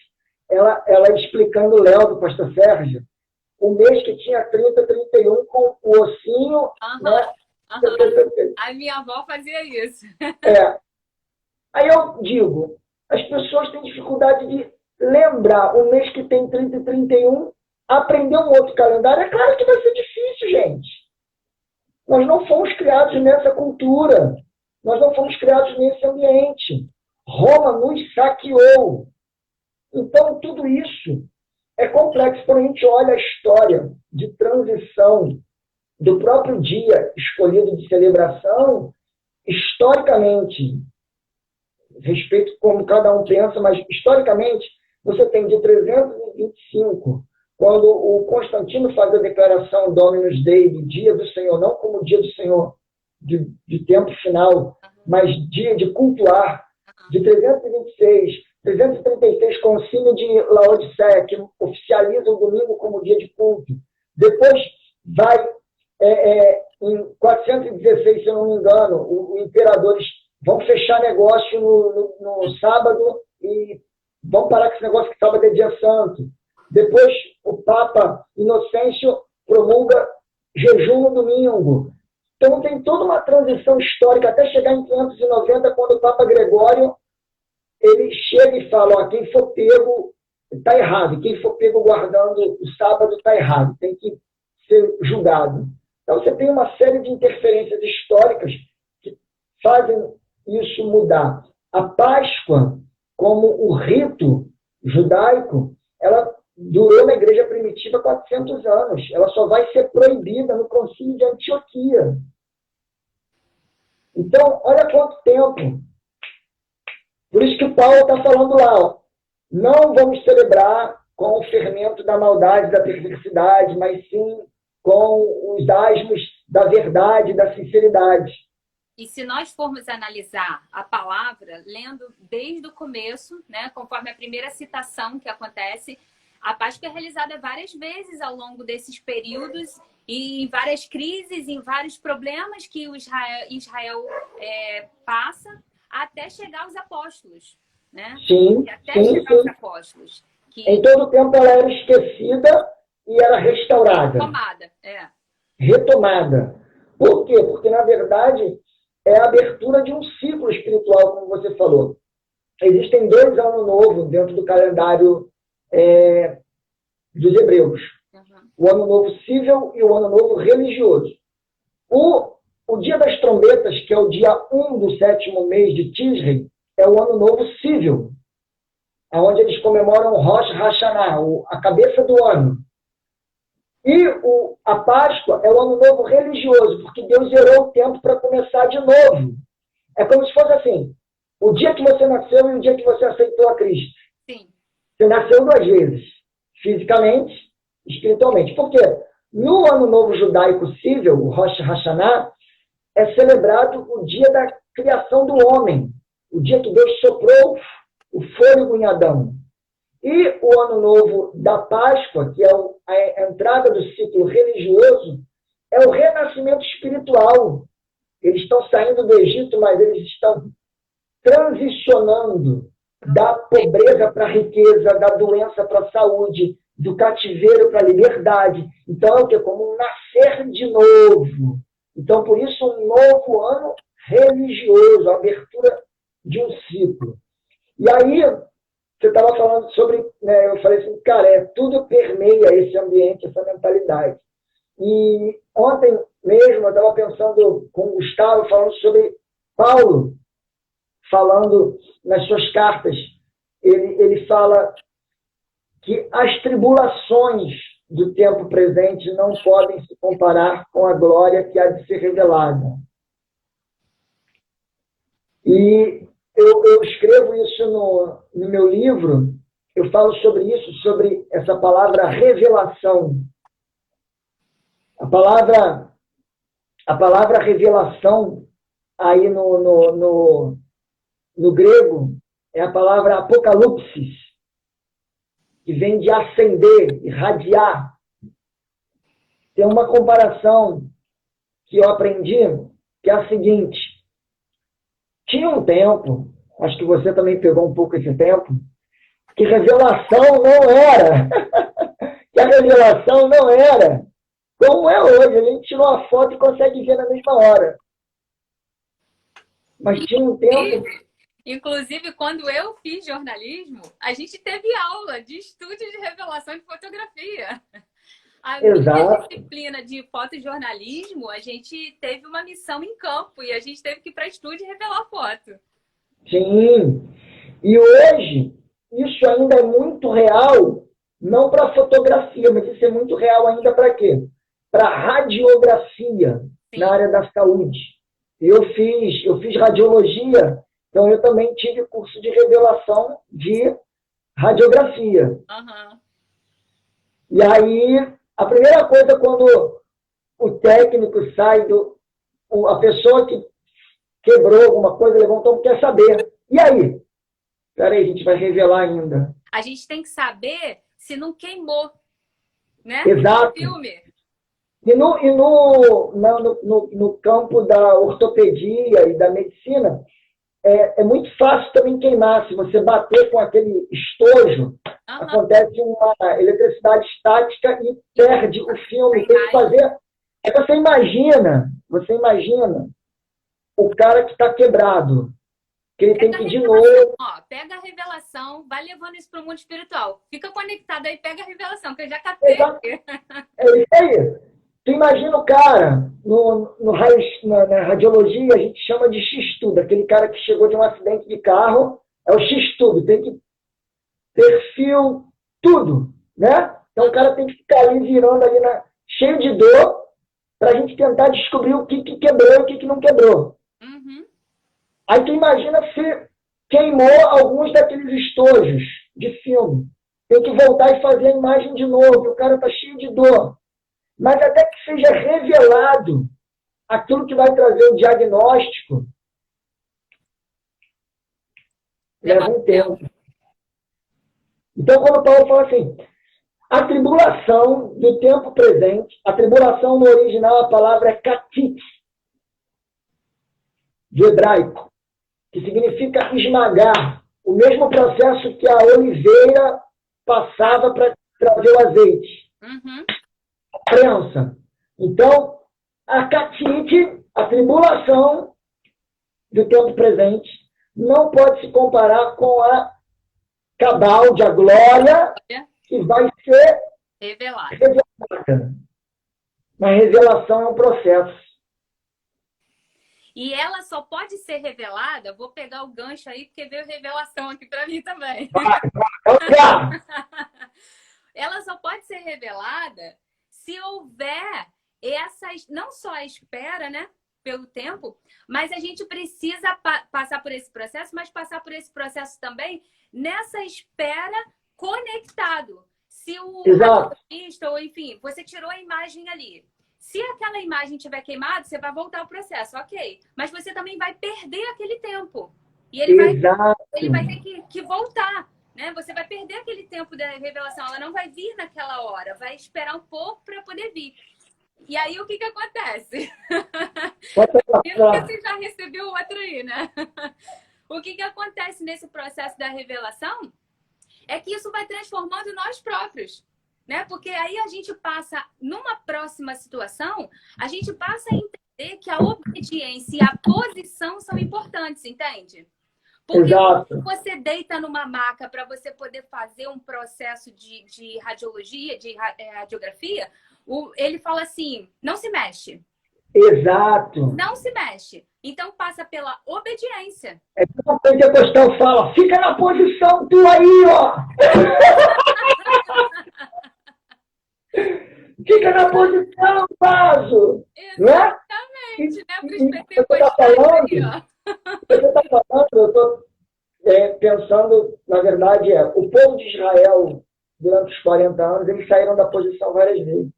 B: ela explicando o Léo do pastor Sérgio, o mês que tinha 30, 31, com o ossinho... né?
A: A minha avó fazia isso.
B: Aí eu digo, as pessoas têm dificuldade de lembrar o mês que tem 30 e 31, aprender um outro calendário. É claro que vai ser difícil, gente. Nós não fomos criados nessa cultura. Nós não fomos criados nesse ambiente. Roma nos saqueou. Então, tudo isso é complexo. Quando a gente olha a história de transição do próprio dia escolhido de celebração, historicamente, respeito como cada um pensa, mas historicamente, você tem de 325, quando o Constantino faz a declaração Dominus Dei, do dia do Senhor, não como dia do Senhor de tempo final, mas dia de cultuar, de 326, 336, Concílio de Laodiceia, que oficializa o domingo como dia de culto.
C: Depois vai, em 416, se eu não me engano, os imperadores vão fechar negócio no sábado e vão parar com esse negócio que sábado é dia santo. Depois o Papa Inocêncio promulga jejum no domingo. Então tem toda uma transição histórica até chegar em 590, quando o Papa Gregório ele chega e fala, ó, quem for pego está errado, quem for pego guardando o sábado está errado, tem que ser julgado. Então você tem uma série de interferências históricas que fazem isso mudar. A Páscoa, como o rito judaico, ela durou na igreja primitiva 400 anos. Ela só vai ser proibida no Concílio de Antioquia. Então, olha quanto tempo. Por isso que o Paulo está falando lá, ó, não vamos celebrar com o fermento da maldade, da perversidade, mas sim com os asmos da verdade, da sinceridade.
A: E se nós formos analisar a palavra, lendo desde o começo, né, conforme a primeira citação que acontece, a Páscoa é realizada várias vezes ao longo desses períodos e em várias crises, em vários problemas que o Israel passa até chegar aos apóstolos, né?
C: Sim,
A: até
C: sim,
A: chegar
C: sim.
A: aos apóstolos. Que...
C: Em todo o tempo ela era esquecida e era restaurada.
A: Retomada,
C: Retomada. Por quê? Porque, na verdade, é a abertura de um ciclo espiritual, como você falou. Existem 2 anos novos dentro do calendário dos hebreus.
A: Uhum.
C: O ano novo cível e o ano novo religioso. O dia das trombetas, que é o dia 1 do 7º mês de Tisrei, é o ano novo cível, onde eles comemoram Rosh Hashanah, a cabeça do ano. E a Páscoa é o ano novo religioso, porque Deus zerou o tempo para começar de novo. É como se fosse assim, o dia que você nasceu e o dia que você aceitou a Cristo.
A: Sim.
C: Você nasceu 2 vezes, fisicamente, espiritualmente. Por quê? No ano novo judaico cível, o Rosh Hashanah, é celebrado o dia da criação do homem, o dia que Deus soprou o fôlego em Adão. E o ano novo da Páscoa, que é a entrada do ciclo religioso, é o renascimento espiritual. Eles estão saindo do Egito, mas eles estão transicionando da pobreza para a riqueza, da doença para a saúde, do cativeiro para a liberdade. Então, é o quê? Como um nascer de novo. Então, por isso, um novo ano religioso, a abertura de um ciclo. E aí, você estava falando sobre, né, eu falei assim, cara, tudo permeia esse ambiente, essa mentalidade. E ontem mesmo eu estava pensando com o Gustavo, falando sobre Paulo, falando nas suas cartas. Ele fala que as tribulações do tempo presente não podem se comparar com a glória que há de ser revelada. E eu escrevo isso no meu livro, eu falo sobre isso, sobre essa palavra revelação. A palavra revelação, aí no grego, é a palavra apocalipsis, que vem de acender, irradiar. Tem uma comparação que eu aprendi, que é a seguinte. Tinha um tempo, acho que você também pegou um pouco esse tempo, que revelação não era. Que a revelação não era como é hoje. A gente tira uma foto e consegue ver na mesma hora. Mas tinha um tempo...
A: Inclusive, quando eu fiz jornalismo, a gente teve aula de estúdio de revelação de fotografia. A minha disciplina de fotojornalismo, a gente teve uma missão em campo e a gente teve que ir para estúdio e revelar foto.
C: Sim. E hoje, isso ainda é muito real, não para fotografia, mas isso é muito real ainda para quê? Para radiografia. Sim. Na área da saúde. Eu fiz radiologia, então eu também tive curso de revelação de radiografia.
A: Uhum.
C: E aí, a primeira coisa quando o técnico sai a pessoa que quebrou alguma coisa, levantou, quer saber. E aí? Peraí, a gente vai revelar ainda.
A: A gente tem que saber se não queimou. né?
C: Exato.
A: Filme.
C: E no campo da ortopedia e da medicina, é muito fácil também queimar. Se você bater com aquele estojo, acontece uma eletricidade estática e perde o filme. Tem que fazer. Você imagina o cara que está quebrado, que ele tem que ir de novo.
A: Ó, pega a revelação, vai levando isso para o mundo espiritual. Fica conectado aí, pega a revelação, que eu já captei.
C: É isso aí. Tu imagina o cara, na radiologia, a gente chama de X-tudo, aquele cara que chegou de um acidente de carro, é o X-tudo, tem que ter fio, tudo, né? Então o cara tem que ficar ali virando ali, cheio de dor, para a gente tentar descobrir o que quebrou e o que não quebrou.
A: Uhum.
C: Aí tu imagina se queimou alguns daqueles estojos de filme. Tem que voltar e fazer a imagem de novo, e o cara tá cheio de dor. Mas até que seja revelado aquilo que vai trazer o diagnóstico, leva um tempo. Então, quando Paulo fala assim, a tribulação do tempo presente, a tribulação no original, a palavra é katit, do hebraico, que significa esmagar, o mesmo processo que a oliveira passava para trazer o azeite.
A: Uhum.
C: Prensa. Então, a catite, a tribulação do tempo presente, não pode se comparar com a cabalde, a glória, que vai ser
A: revelada.
C: Mas revelação é um processo.
A: E ela só pode ser revelada, vou pegar o gancho aí, porque veio revelação aqui para mim também. Ela só pode ser revelada se houver não só a espera, né, pelo tempo, mas a gente precisa passar por esse processo, mas passar por esse processo também nessa espera conectado. Se o artista, ou enfim, você tirou a imagem ali. Se aquela imagem tiver queimada, você vai voltar ao processo, ok. Mas você também vai perder aquele tempo. E ele vai ter que voltar. Né? Você vai perder aquele tempo da revelação. Ela não vai vir naquela hora. Vai esperar um pouco para poder vir. E aí, o que acontece? Porque você já recebeu o outro aí, né? O que acontece nesse processo da revelação é que isso vai transformando nós próprios. Né? Porque aí a gente passa, numa próxima situação, a gente passa a entender que a obediência e a posição são importantes, entende? Porque quando você deita numa maca para você poder fazer um processo de radiologia, de radiografia, ele fala assim, não se mexe.
C: Exato.
A: Não se mexe. Então passa pela obediência.
C: É como o pentecostal fala, fica na posição tu aí, ó. Fica na posição, Vaso.
A: Exatamente, né? Para os pentecostais aí, ó.
C: Você está falando, eu estou pensando, na verdade, o povo de Israel, durante os 40 anos, eles saíram da posição várias vezes.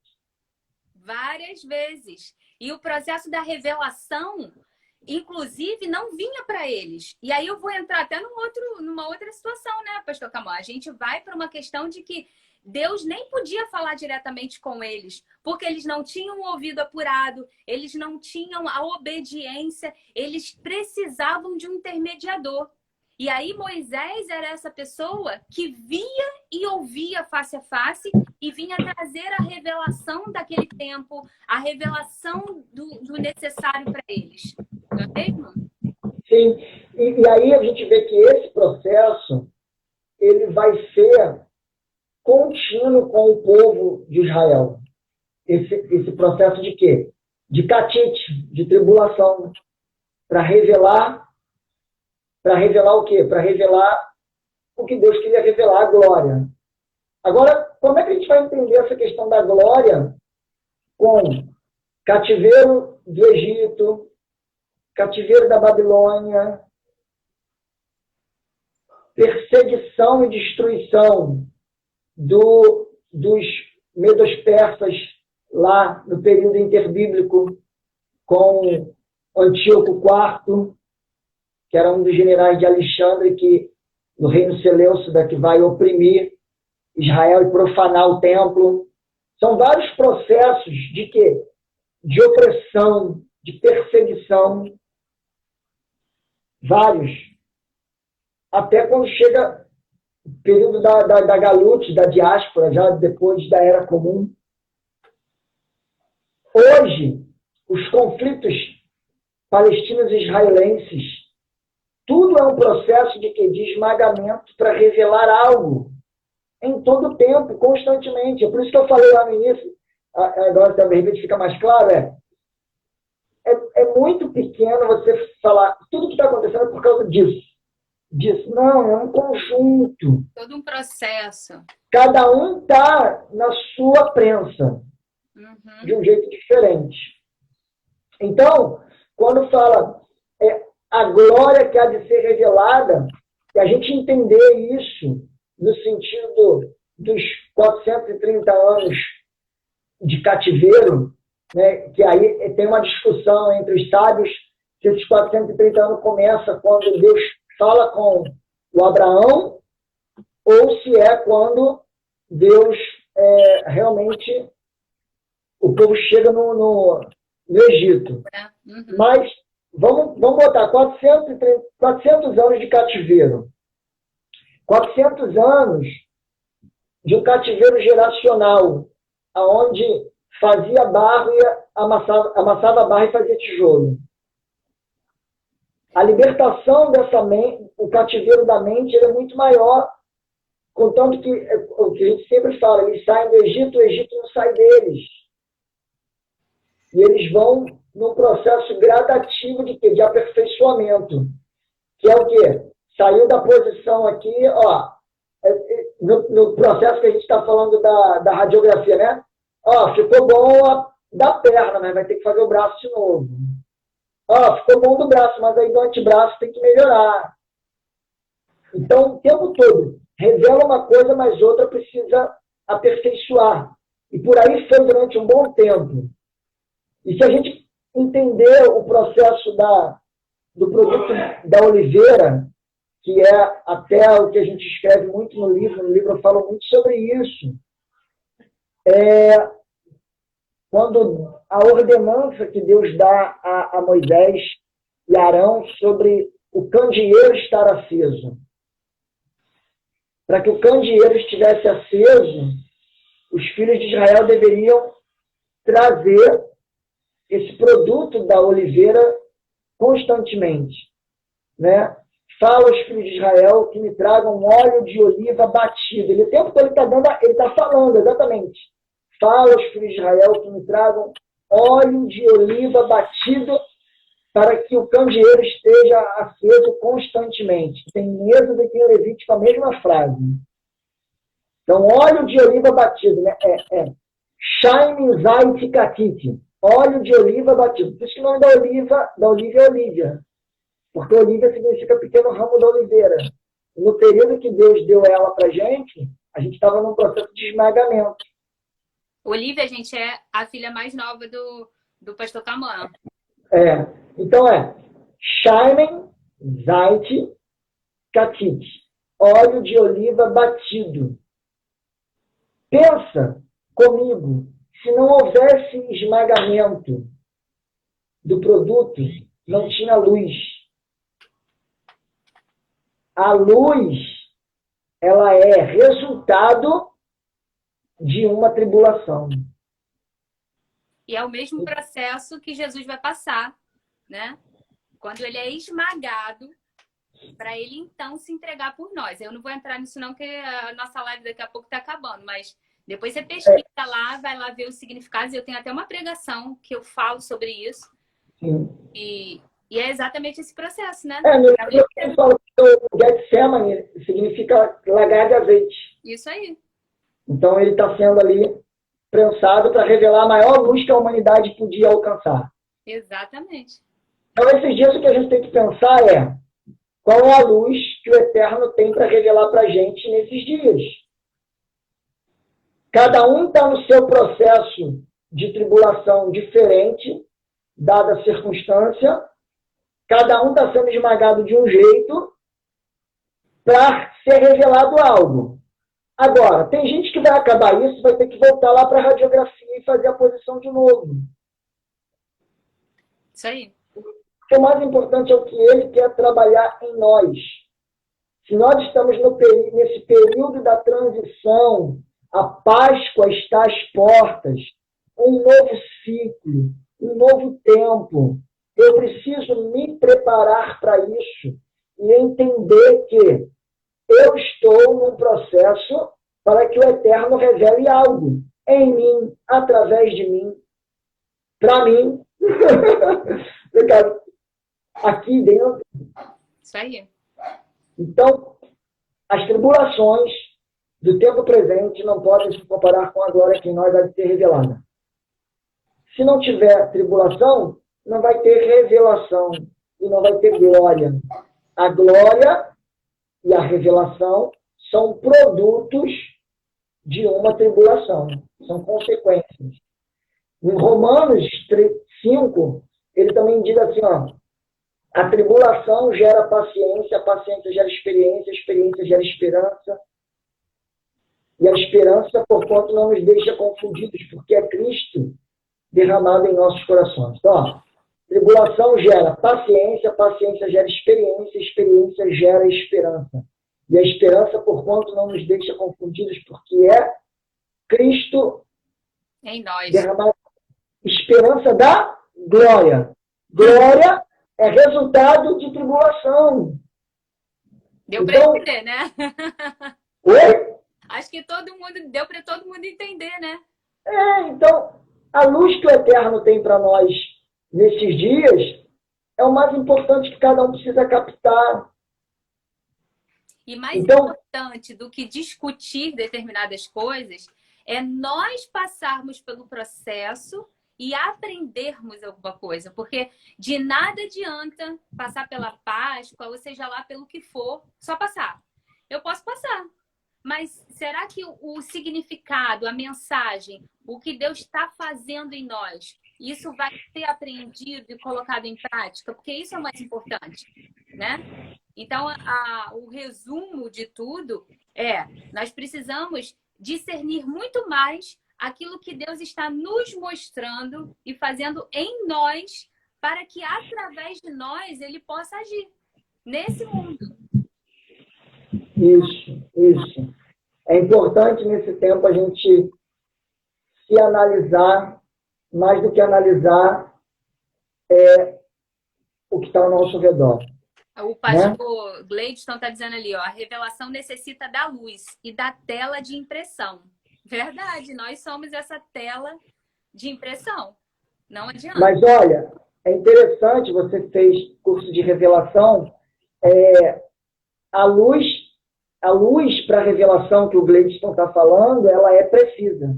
A: Várias vezes. E o processo da revelação, inclusive, não vinha para eles. E aí eu vou entrar até numa outra situação, né, pastor Camão? A gente vai para uma questão de que Deus nem podia falar diretamente com eles, porque eles não tinham o ouvido apurado, eles não tinham a obediência, eles precisavam de um intermediador. E aí Moisés era essa pessoa que via e ouvia face a face e vinha trazer a revelação daquele tempo, a revelação do necessário para eles. Não é mesmo?
C: Sim. E aí a gente vê que esse processo ele vai ser contínuo com o povo de Israel. Esse processo de quê? De catite, de tribulação, para revelar o quê? Para revelar o que Deus queria revelar, a glória. Agora, como é que a gente vai entender essa questão da glória com cativeiro do Egito, cativeiro da Babilônia, perseguição e destruição dos medos-persas lá no período interbíblico com Antíoco IV, que era um dos generais de Alexandre, que no reino Seleucida, que vai oprimir Israel e profanar o templo. São vários processos de quê? De opressão, de perseguição. Vários. Até quando chega o período da galute, da diáspora, já depois da Era Comum. Hoje, os conflitos palestinos e israelenses, tudo é um processo de esmagamento para revelar algo em todo o tempo, constantemente. É por isso que eu falei lá no início, agora de repente fica mais claro, é muito pequeno você falar, tudo que está acontecendo é por causa disso. Não, é um conjunto.
A: Todo um processo.
C: Cada um está na sua prensa, de um jeito diferente. Então, quando fala a glória que há de ser revelada, e a gente entender isso no sentido dos 430 anos de cativeiro, né, que aí tem uma discussão entre os sábios se esses 430 anos começa quando Deus fala com o Abraão ou se é quando Deus realmente o povo chega no Egito. Mas vamos botar 400 anos de cativeiro. 400 anos de um cativeiro geracional, onde fazia barro e amassava barro e fazia tijolo. A libertação dessa mente, o cativeiro da mente, ele é muito maior, contanto que o que a gente sempre fala, eles saem do Egito, o Egito não sai deles. E eles vão num processo gradativo de aperfeiçoamento, que é o quê? Saiu da posição aqui, ó, no processo que a gente está falando da radiografia, né? Ó, ficou bom da perna, mas vai ter que fazer o braço de novo. Ó, ficou bom do braço, mas aí do antebraço tem que melhorar. Então, o tempo todo, revela uma coisa, mas outra precisa aperfeiçoar. E por aí foi durante um bom tempo. E se a gente entender o processo do produto da oliveira, que é até o que a gente escreve muito no livro eu falo muito sobre isso, quando a ordenança que Deus dá a Moisés e Arão sobre o candeeiro estar aceso. Para que o candeeiro estivesse aceso, os filhos de Israel deveriam trazer esse produto da oliveira constantemente, né? Fala aos filhos de Israel que me tragam óleo de oliva batido. Ele, o tempo que ele está falando, exatamente. Fala aos filhos de Israel que me tragam óleo de oliva batido para que o candeeiro esteja aceso constantemente. Tem Êxodo e tem Levítico a mesma frase. Então, óleo de oliva batido, né? Shaim Zait Katiti. Óleo de oliva batido. Por isso que o nome da oliva é Olívia. Porque Olívia significa pequeno ramo da oliveira. No período que Deus deu ela para a gente estava num processo de esmagamento.
A: Olívia, gente, é a filha mais nova do pastor Camã.
C: Então Shaim Zait Katiti. Óleo de oliva batido. Pensa comigo, se não houvesse esmagamento do produto, não tinha luz. A luz, ela é resultado de uma tribulação.
A: E é o mesmo processo que Jesus vai passar, né? Quando ele é esmagado, para ele então se entregar por nós. Eu não vou entrar nisso não, porque a nossa live daqui a pouco está acabando, mas depois você pesquisa lá, vai lá ver os significados. Eu tenho até uma pregação que eu falo sobre isso.
C: Sim.
A: E é exatamente esse processo, né?
C: No livro eu falo que o Getsemane significa lagar de azeite.
A: Isso aí.
C: Então ele está sendo ali prensado para revelar a maior luz que a humanidade podia alcançar.
A: Exatamente.
C: Então esses dias o que a gente tem que pensar qual é a luz que o Eterno tem para revelar para a gente nesses dias. Cada um está no seu processo de tribulação diferente, dada a circunstância. Cada um está sendo esmagado de um jeito para ser revelado algo. Agora, tem gente que vai acabar isso, vai ter que voltar lá para a radiografia e fazer a posição de novo.
A: Isso aí.
C: O mais importante é o que ele quer trabalhar em nós. Se nós estamos nesse período da transição, a Páscoa está às portas, um novo ciclo, um novo tempo. Eu preciso me preparar para isso e entender que eu estou num processo para que o Eterno revele algo em mim, através de mim, para mim, aqui dentro.
A: Isso aí.
C: Então, as tribulações do tempo presente não podem se comparar com a glória que em nós há de ser revelada. Se não tiver tribulação, não vai ter revelação e não vai ter glória. A glória e a revelação são produtos de uma tribulação, são consequências. Em Romanos 5, ele também diz assim, ó, a tribulação gera paciência, a paciência gera experiência, a experiência gera esperança, e a esperança, porquanto, não nos deixa confundidos, porque é Cristo derramado em nossos corações. Então, ó, tribulação gera paciência, paciência gera experiência, experiência gera esperança. E a esperança, porquanto, não nos deixa confundidos, porque é Cristo
A: Em nós.
C: derramado. Esperança da glória. Glória é resultado de tribulação.
A: Deu para
C: Então,
A: entender, né?
C: oi?
A: Acho que deu para todo mundo entender, né?
C: Então, a luz que o Eterno tem para nós nesses dias é o mais importante que cada um precisa captar.
A: E mais
C: Então,
A: importante do que discutir determinadas coisas é nós passarmos pelo processo e aprendermos alguma coisa. Porque de nada adianta passar pela Páscoa, ou seja lá pelo que for, só passar. Eu posso passar. Mas será que o significado, a mensagem, o que Deus está fazendo em nós, isso vai ser apreendido e colocado em prática? Porque isso é o mais importante, né? Então, o resumo de tudo nós precisamos discernir muito mais aquilo que Deus está nos mostrando e fazendo em nós para que, através de nós, Ele possa agir nesse mundo.
C: isso. É importante nesse tempo a gente se analisar, mais do que analisar o que está ao nosso redor.
A: O pastor Gleidson está dizendo ali, ó, a revelação necessita da luz e da tela de impressão. Verdade, nós somos essa tela de impressão. Não adianta.
C: Mas olha, é interessante, você fez curso de revelação, a luz para a revelação que o Gleidson está falando, ela é precisa.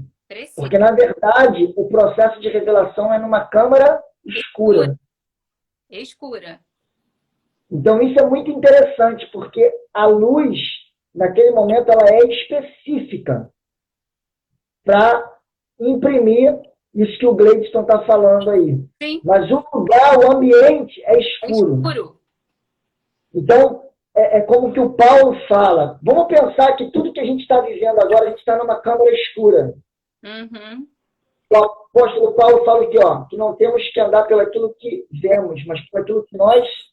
C: Porque, na verdade, o processo de revelação é numa câmara escura.
A: Escura.
C: Então, isso é muito interessante, porque a luz, naquele momento, ela é específica para imprimir isso que o Gleidson está falando aí.
A: Sim.
C: Mas o lugar, o ambiente é escuro.
A: É escuro.
C: Então, é como que o Paulo fala. Vamos pensar que tudo que a gente está vivendo agora, a gente está numa câmara escura.
A: Uhum.
C: O apóstolo Paulo fala aqui, ó, que não temos que andar pelo aquilo que vemos, mas por aquilo que nós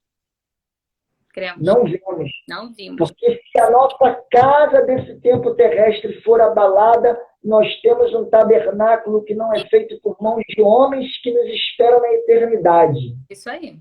C: não vemos.
A: Não vimos.
C: Porque se a nossa casa desse tempo terrestre for abalada, nós temos um tabernáculo que não é feito por mãos de homens que nos espera na eternidade.
A: Isso aí.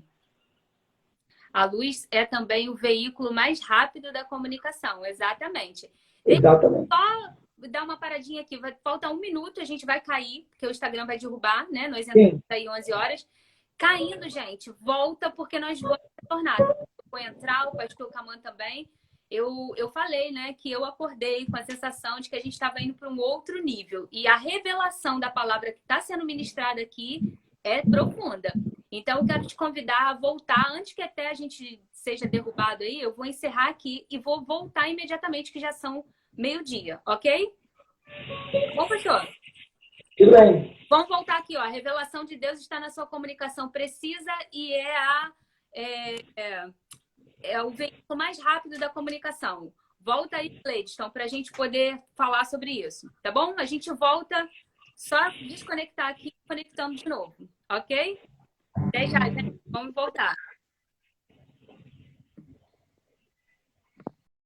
A: A luz é também o veículo mais rápido da comunicação, exatamente.
C: Exatamente.
A: Só dar uma paradinha aqui, vai faltar 1 minuto, a gente vai cair, porque o Instagram vai derrubar, né? Nós entramos aí 11 horas. Caindo, gente, volta, porque nós vamos retornar. Eu vou entrar, o pastor Caman também. Eu falei, né, que eu acordei com a sensação de que a gente estava indo para um outro nível. E a revelação da palavra que está sendo ministrada aqui é profunda. Então, eu quero te convidar a voltar, antes que até a gente seja derrubado aí, eu vou encerrar aqui e vou voltar imediatamente, que já são 12:00, ok? Bom, pastor?
C: Tudo bem.
A: Vamos voltar aqui, ó. A revelação de Deus está na sua comunicação precisa e é o veículo mais rápido da comunicação. Volta aí, Cleidson, para a gente poder falar sobre isso, tá bom? A gente volta, só desconectar aqui e conectamos de novo, ok? Até já, gente. Vamos voltar.